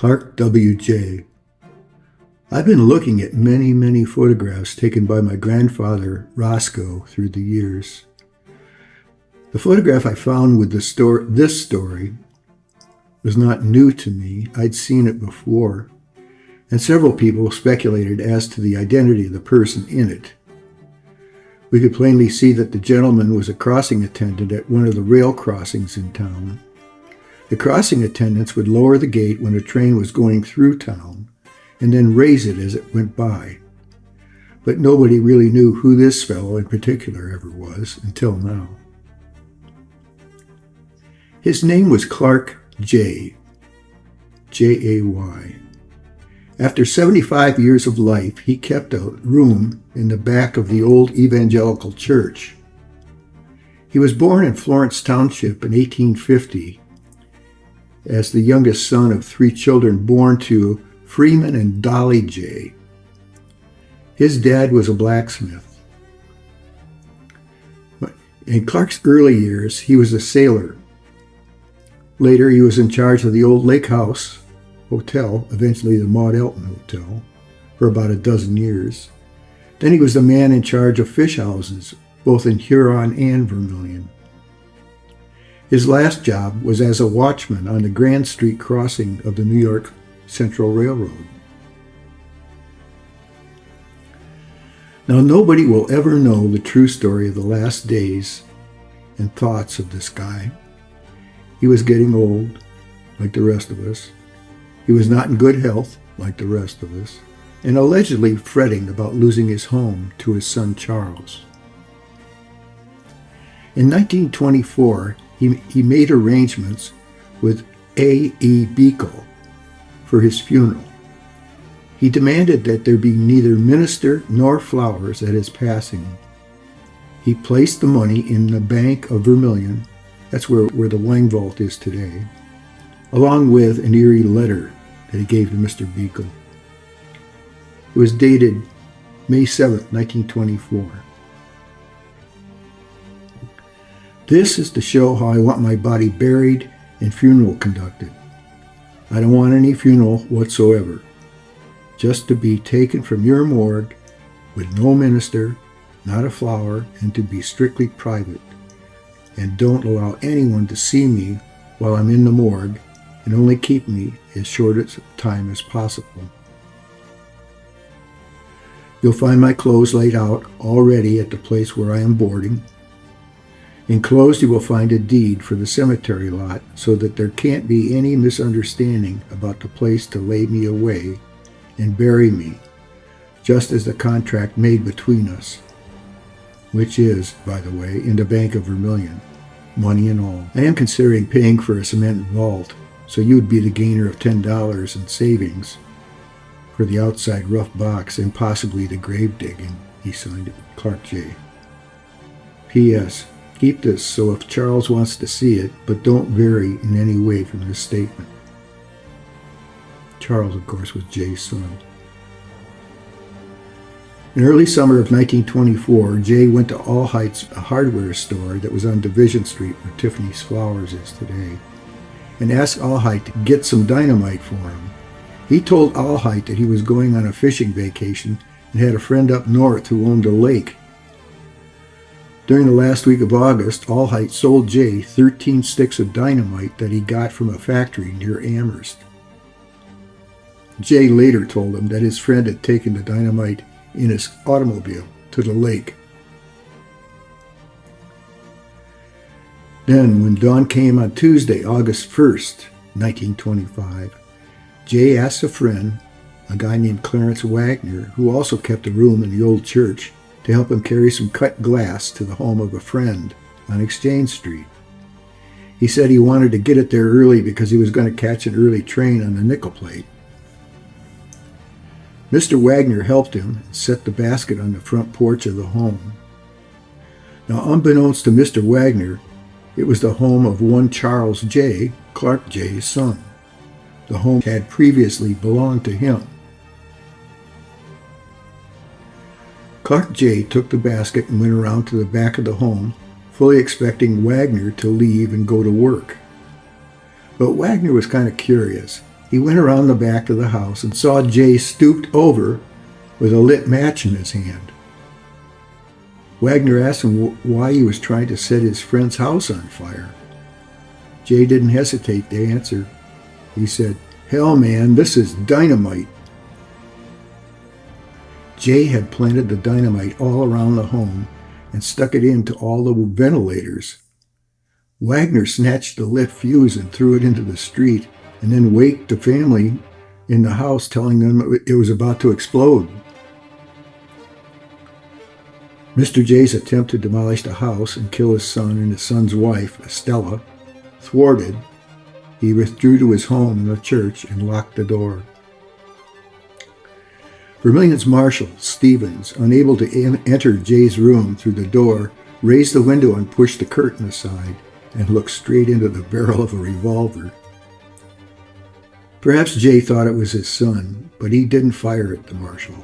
Clark W.J. I've been looking at many photographs taken by my grandfather, Roscoe, through the years. The photograph I found with this story was not new to me. I'd seen it before, and several people speculated as to the identity of the person in it. We could plainly see that the gentleman was a crossing attendant at one of the rail crossings in town. The crossing attendants would lower the gate when a train was going through town, and then raise it as it went by. But nobody really knew who this fellow in particular ever was until now. His name was Clark J. J-A-Y. After 75 years of life, he kept a room in the back of the old evangelical church. He was born in Florence Township in 1850 as the youngest son of 3 children born to Freeman and Dolly J. His dad was a blacksmith. In Clark's early years, he was a sailor. Later, he was in charge of the old Lake House Hotel, eventually the Maud Elton Hotel, for about a dozen years. Then he was the man in charge of fish houses, both in Huron and Vermilion. His last job was as a watchman on the Grand Street crossing of the New York Central Railroad. Now, nobody will ever know the true story of the last days and thoughts of this guy. He was getting old, like the rest of us. He was not in good health, like the rest of us, and allegedly fretting about losing his home to his son Charles. In 1924, he made arrangements with A.E. Beekle for his funeral. He demanded that there be neither minister nor flowers at his passing. He placed the money in the Bank of Vermilion, that's where the wine vault is today, along with an eerie letter that he gave to Mr. Beekle. It was dated May 7, 1924. This is to show how I want my body buried and funeral conducted. I don't want any funeral whatsoever. Just to be taken from your morgue with no minister, not a flower, and to be strictly private. And don't allow anyone to see me while I'm in the morgue, and only keep me as short a time as possible. You'll find my clothes laid out already at the place where I am boarding. Enclosed, you will find a deed for the cemetery lot so that there can't be any misunderstanding about the place to lay me away and bury me, just as the contract made between us, which is, by the way, in the Bank of Vermilion, money and all. I am considering paying for a cement vault, so you would be the gainer of $10 in savings for the outside rough box and possibly the grave digging. He signed it, Clark J. P.S. Keep this so if Charles wants to see it, but don't vary in any way from this statement. Charles, of course, was Jay's son. In early summer of 1924, Jay went to All Heights, a hardware store that was on Division Street where Tiffany's Flowers is today, and asked Allhite to get some dynamite for him. He told Allhite that he was going on a fishing vacation and had a friend up north who owned a lake. During the last week of August, Allhite sold Jay 13 sticks of dynamite that he got from a factory near Amherst. Jay later told him that his friend had taken the dynamite in his automobile to the lake. Then, when dawn came on Tuesday, August 1st, 1925, Jay asked a friend, a guy named Clarence Wagner, who also kept a room in the old church, to help him carry some cut glass to the home of a friend on Exchange Street. He said he wanted to get it there early because he was going to catch an early train on the nickel plate. Mr. Wagner helped him and set the basket on the front porch of the home. Now, unbeknownst to Mr. Wagner, it was the home of one Charles J., Clark J.'s son. The home had previously belonged to him. Clark J. took the basket and went around to the back of the home, fully expecting Wagner to leave and go to work. But Wagner was kind of curious. He went around the back of the house and saw Jay stooped over with a lit match in his hand. Wagner asked him why he was trying to set his friend's house on fire. Jay didn't hesitate to answer. He said, "Hell, man, this is dynamite." Jay had planted the dynamite all around the home and stuck it into all the ventilators. Wagner snatched the lit fuse and threw it into the street, and then waked the family in the house, telling them it was about to explode. Mr. Jay's attempt to demolish the house and kill his son and his son's wife, Estella, thwarted, he withdrew to his home in the church and locked the door. Vermilion's Marshal, Stevens, unable to enter Jay's room through the door, raised the window and pushed the curtain aside and looked straight into the barrel of a revolver. Perhaps Jay thought it was his son, but he didn't fire at the Marshal.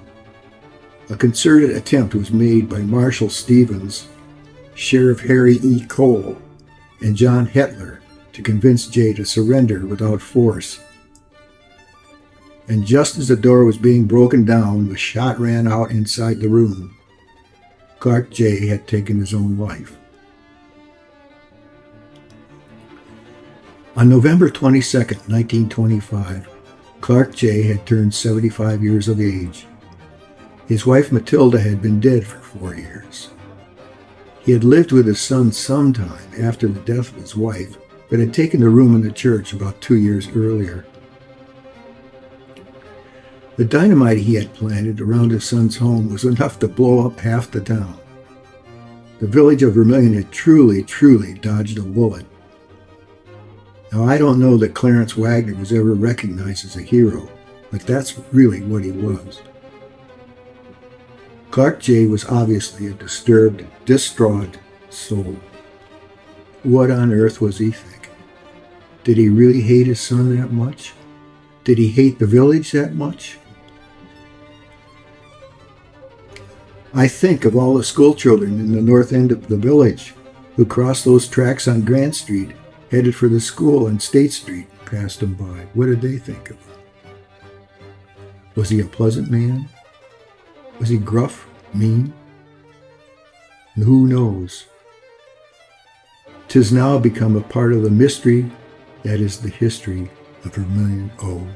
A concerted attempt was made by Marshal Stevens, Sheriff Harry E. Cole, and John Hetler to convince Jay to surrender without force. And just as the door was being broken down, the shot ran out inside the room. Clark Jay had taken his own life. On November 22, 1925, Clark Jay had turned 75 years of age. His wife Matilda had been dead for 4 years. He had lived with his son some time after the death of his wife, but had taken a room in the church about 2 years earlier. The dynamite he had planted around his son's home was enough to blow up half the town. The village of Vermilion had truly dodged a bullet. Now, I don't know that Clarence Wagner was ever recognized as a hero, but that's really what he was. Clark Jay was obviously a disturbed, distraught soul. What on earth was he thinking? Did he really hate his son that much? Did he hate the village that much? I think of all the school children in the north end of the village who crossed those tracks on Grant Street, headed for the school on State Street, passed him by. What did they think of him? Was he a pleasant man? Was he gruff, mean? And who knows? 'Tis now become a part of the mystery that is the history of Vermilion O.